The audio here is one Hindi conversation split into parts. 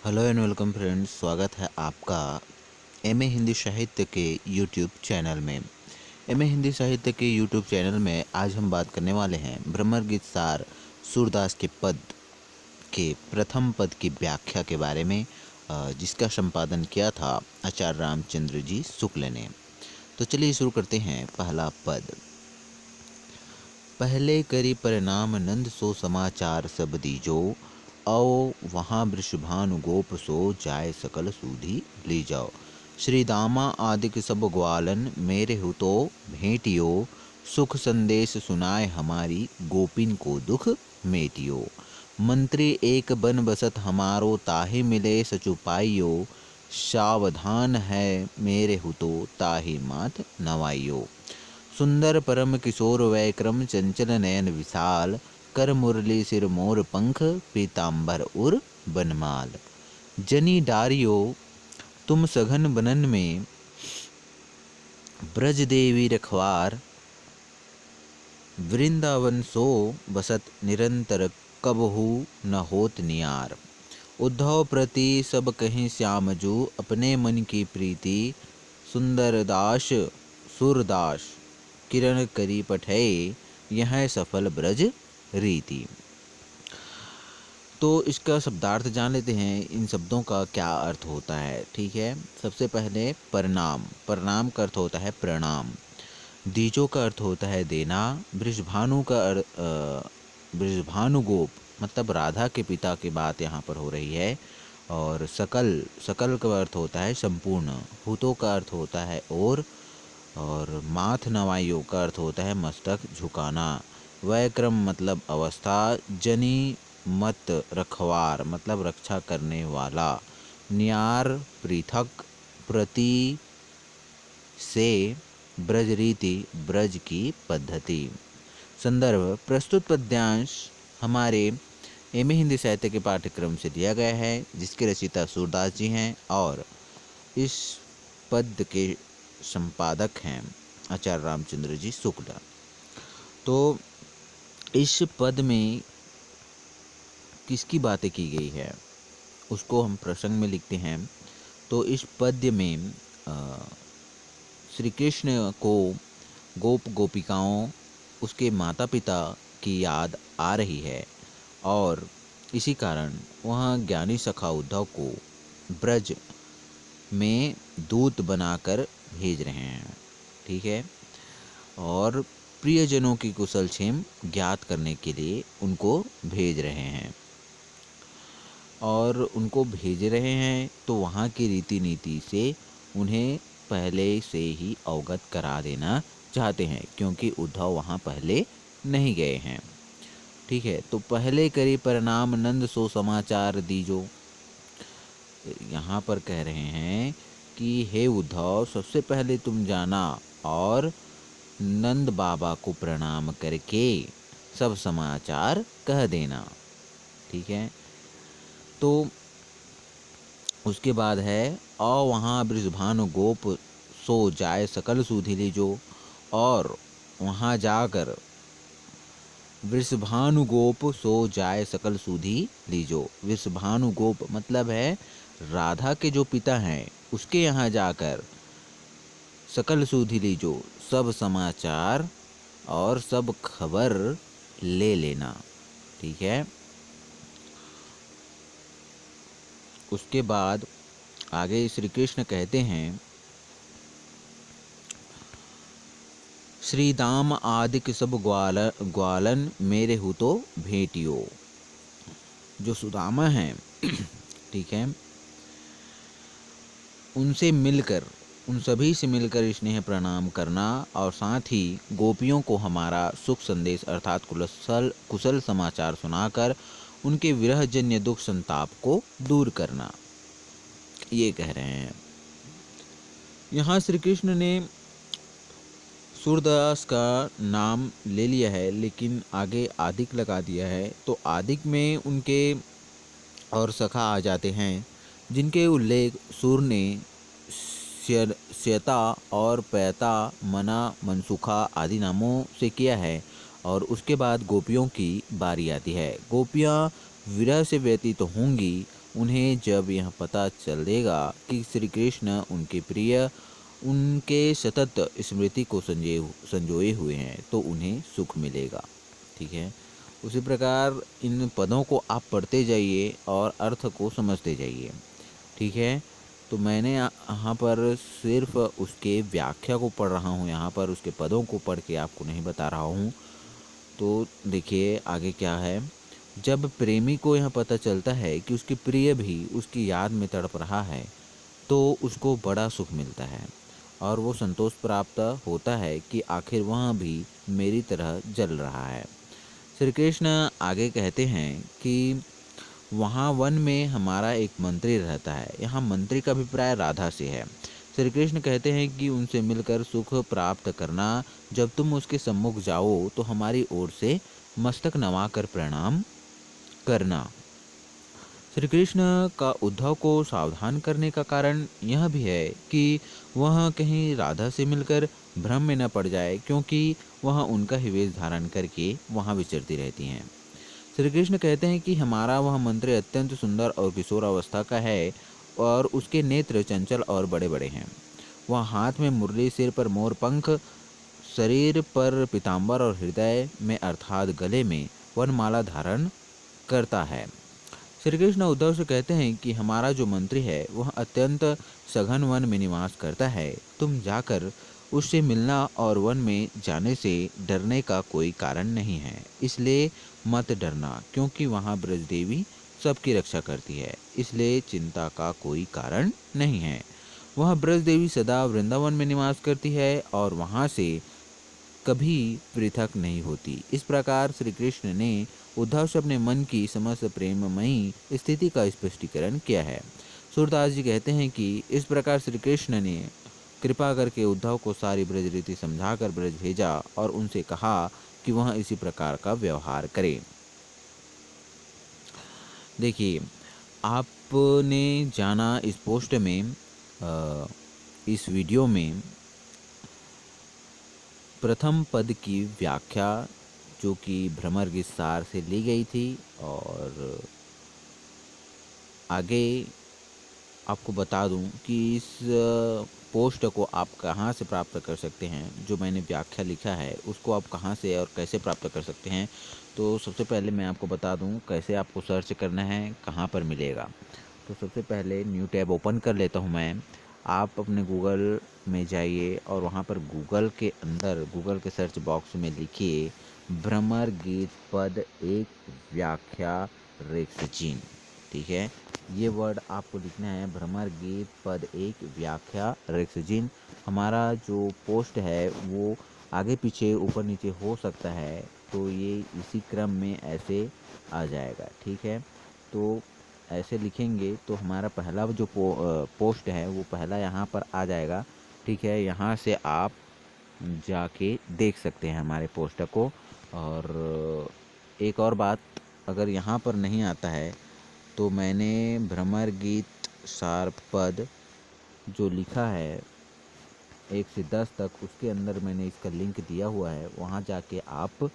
हेलो एंड वेलकम फ्रेंड्स, स्वागत है आपका एमए हिंदी साहित्य के यूट्यूब चैनल में। एमए हिंदी साहित्य के यूट्यूब चैनल में आज हम बात करने वाले हैं भ्रमर गीत सार सूरदास के पद के प्रथम पद की व्याख्या के बारे में, जिसका संपादन किया था आचार्य रामचंद्र जी शुक्ल ने। तो चलिए शुरू करते हैं। पहला पद। पहले करी परिणाम नंद सो समाचार सब दीजो, आओ वहाँ वृषभानु गोप सो जाय सकल सूधी ली जाओ। श्री दामा आदिक सब ग्वालन मेरे हु तो भेंटियो, सुख संदेश सुनाए हमारी गोपिन को दुख मेटियो। मंत्री एक बन बसत हमारो ताहि मिले सचुपाइयो, सावधान है मेरे हु तो ताहि मात नवाइयो। सुंदर परम किशोर वैक्रम चंचल नयन विशाल, कर मुरली सिर मोर पंख पीताम्बर उर बनमाल। जनी डारियो तुम सघन बनन में, ब्रज देवी रखवार वृंदावन सो बसत निरंतर, कबहू न होत नियार। उद्धव प्रति सब कहीं श्यामजू, अपने मन की प्रीति सुंदरदास सूरदास, किरण करी पठे यह सफल ब्रज रीति। तो इसका शब्दार्थ जान लेते हैं, इन शब्दों का क्या अर्थ होता है। ठीक है, सबसे पहले प्रणाम। प्रणाम का अर्थ होता है प्रणाम। दीजो का अर्थ होता है देना। वृषभानु का वृषभानु गोप मतलब राधा के पिता की बात यहाँ पर हो रही है। और सकल, सकल का अर्थ होता है संपूर्ण। हुतो का अर्थ होता है और माथ नवाइयों का अर्थ होता है मस्तक झुकाना। वैक्रम मतलब अवस्था। जनी मत रखवार मतलब रक्षा करने वाला। न्यार पृथक। प्रति से ब्रज रीति ब्रज की पद्धति। संदर्भ। प्रस्तुत पद्यांश हमारे एमए हिंदी साहित्य के पाठ्यक्रम से दिया गया है, जिसके रचयिता सूरदास जी हैं और इस पद के संपादक हैं आचार्य रामचंद्र जी शुक्ल। तो इस पद में किसकी बातें की गई है उसको हम प्रसंग में लिखते हैं। तो इस पद्य में श्री कृष्ण को गोप गोपिकाओं, उसके माता पिता की याद आ रही है और इसी कारण वह ज्ञानी सखा उद्धव को ब्रज में दूत बनाकर भेज रहे हैं। ठीक है, और प्रियजनों की कुशल क्षेम ज्ञात करने के लिए उनको भेज रहे हैं। और उनको भेज रहे हैं तो वहाँ की रीति नीति से उन्हें पहले से ही अवगत करा देना चाहते हैं, क्योंकि उद्धव वहाँ पहले नहीं गए हैं। ठीक है, तो पहले करी प्रणाम नंद सो समाचार दीजो। यहाँ पर कह रहे हैं कि हे उद्धव, सबसे पहले तुम जाना और नंद बाबा को प्रणाम करके सब समाचार कह देना। ठीक है, तो उसके बाद है और वहाँ वृषभानु गोप सो जाए सकल सूधी लीजो। और वहाँ जाकर वृषभानु गोप सो जाए सकल सूधी लीजो। वृषभानु गोप मतलब है राधा के जो पिता हैं, उसके यहाँ जाकर सकल सूधी लीजो सब समाचार और सब खबर ले लेना। ठीक है, उसके बाद आगे श्री कृष्ण कहते हैं, श्री दाम आदिक सब ग्वालन मेरे हु तो भेंटियो। जो सुदामा हैं ठीक है, उनसे मिलकर, उन सभी से मिलकर स्नेह प्रणाम करना और साथ ही गोपियों को हमारा सुख संदेश अर्थात कुशल समाचार सुनाकर उनके विरहजन्य दुख संताप को दूर करना, ये कह रहे हैं। यहाँ श्री कृष्ण ने सूरदास का नाम ले लिया है, लेकिन आगे आदिक लगा दिया है। तो आदिक में उनके और सखा आ जाते हैं, जिनके उल्लेख सूर ने श्यता और पैता, मना, मनसुखा आदि नामों से किया है। और उसके बाद गोपियों की बारी आती है। गोपियाँ विरह से व्यतीत होंगी उन्हें जब यह पता चलेगा कि श्री कृष्ण उनके प्रिय उनके सतत स्मृति को संजोए हुए हैं तो उन्हें सुख मिलेगा। ठीक है, उसी प्रकार इन पदों को आप पढ़ते जाइए और अर्थ को समझते जाइए। ठीक है, तो मैंने यहाँ पर सिर्फ उसके व्याख्या को पढ़ रहा हूँ, यहाँ पर उसके पदों को पढ़ के आपको नहीं बता रहा हूँ। तो देखिए आगे क्या है। जब प्रेमी को यह पता चलता है कि उसकी प्रिय भी उसकी याद में तड़प रहा है तो उसको बड़ा सुख मिलता है और वो संतोष प्राप्त होता है कि आखिर वह भी मेरी तरह जल रहा है। श्री कृष्ण आगे कहते हैं कि वहाँ वन में हमारा एक मंत्री रहता है। यहाँ मंत्री का अभिप्राय राधा से है। श्री कृष्ण कहते हैं कि उनसे मिलकर सुख प्राप्त करना, जब तुम उसके सम्मुख जाओ तो हमारी ओर से मस्तक नवाकर प्रणाम करना। श्री कृष्ण का उद्धव को सावधान करने का कारण यह भी है कि वह कहीं राधा से मिलकर भ्रम में न पड़ जाए, क्योंकि वह उनका ही वेश धारण करके वहाँ विचरती रहती हैं। श्री कृष्ण कहते हैं कि हमारा वह मंत्री अत्यंत सुंदर और किशोरावस्था का है और उसके नेत्र चंचल और बड़े बड़े हैं। वह हाथ में मुरली, सिर पर मोर पंख, शरीर पर पीताम्बर और हृदय में अर्थात गले में वनमाला धारण करता है। श्री कृष्ण उद्धव से कहते हैं कि हमारा जो मंत्री है वह अत्यंत सघन वन में निवास करता है। तुम जाकर उससे मिलना और वन में जाने से डरने का कोई कारण नहीं है, इसलिए मत डरना, क्योंकि वहाँ ब्रजदेवी सबकी रक्षा करती है, इसलिए चिंता का कोई कारण नहीं है। वह ब्रजदेवी सदा वृंदावन में निवास करती है और वहाँ से कभी पृथक नहीं होती। इस प्रकार श्री कृष्ण ने उद्धव से अपने मन की समस्त प्रेममयी स्थिति का स्पष्टीकरण किया है। सूरदास जी कहते हैं कि इस प्रकार श्री कृष्ण ने कृपा करके उद्धव को सारी ब्रज रीति समझाकर ब्रज भेजा और उनसे कहा कि वह इसी प्रकार का व्यवहार करे। देखिए, आपने जाना इस पोस्ट में इस वीडियो में प्रथम पद की व्याख्या जो कि भ्रमर गीत सार से ली गई थी, और आगे आपको बता दूं कि इस पोस्ट को आप कहां से प्राप्त कर सकते हैं। जो मैंने व्याख्या लिखा है उसको आप कहां से और कैसे प्राप्त कर सकते हैं। तो सबसे पहले मैं आपको बता दूं कैसे आपको सर्च करना है, कहां पर मिलेगा। तो सबसे पहले न्यू टैब ओपन कर लेता हूं मैं। आप अपने गूगल में जाइए और वहां पर गूगल के अंदर गूगल के सर्च बॉक्स में लिखिए भ्रमर गीत पद एक व्याख्या रेक्सजीन। ठीक है, ये वर्ड आपको लिखना है, भ्रमर गीत पद एक व्याख्या रेक्सजीन। हमारा जो पोस्ट है वो आगे पीछे ऊपर नीचे हो सकता है, तो ये इसी क्रम में ऐसे आ जाएगा। ठीक है, तो ऐसे लिखेंगे तो हमारा पहला जो पोस्ट है वो पहला यहाँ पर आ जाएगा। ठीक है, यहाँ से आप जाके देख सकते हैं हमारे पोस्टर को। और एक और बात, अगर यहाँ पर नहीं आता है तो मैंने भ्रमर गीत सार पद जो लिखा है 1 से 10 तक, उसके अंदर मैंने इसका लिंक दिया हुआ है, वहाँ जाके आप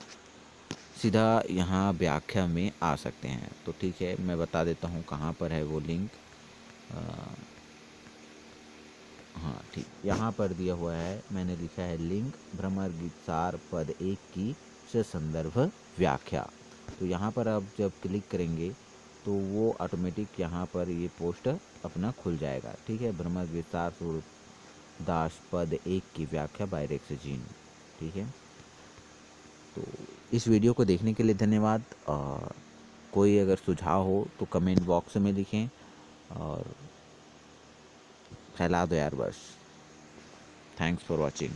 सीधा यहाँ व्याख्या में आ सकते हैं। तो ठीक है, मैं बता देता हूँ कहाँ पर है वो लिंक। हाँ ठीक, यहाँ पर दिया हुआ है, मैंने लिखा है लिंक भ्रमर गीत सार पद 1 की संदर्भ व्याख्या। तो यहाँ पर आप जब क्लिक करेंगे तो वो ऑटोमेटिक यहाँ पर ये पोस्ट अपना खुल जाएगा। ठीक है, भ्रमर गीत सार सूरदास पद 1 की व्याख्या बाय रेक्सजीन। ठीक है, तो इस वीडियो को देखने के लिए धन्यवाद। और कोई अगर सुझाव हो तो कमेंट बॉक्स में लिखें और फैला दो यार बस। Thanks for watching.